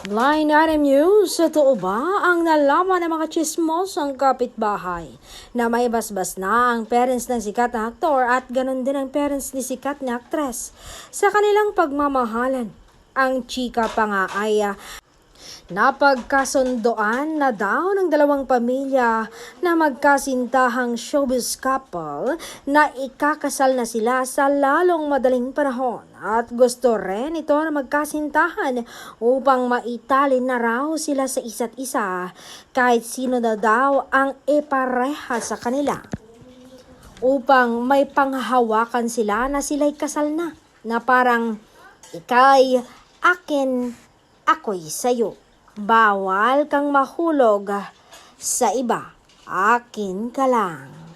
Blind Item News, totoo ba ang nalaman ng mga chismosang kapitbahay na may basbas na ang parents ng sikat na aktor at ganon din ang parents ni sikat na aktres sa kanilang pagmamahalan? Ang chika pa nga ay napagkasundoan na daw ng dalawang pamilya na magkasintahang showbiz couple na ikakasal na sila sa lalong madaling panahon at gusto rin ito na magkasintahan upang maitalin na raw sila sa isa't isa kahit sino na daw ang ipareha sa kanila upang may panghahawakan sila na sila'y kasal na parang ika'y akin, ako'y sa'yo. Bawal kang mahulog sa iba, akin ka lang.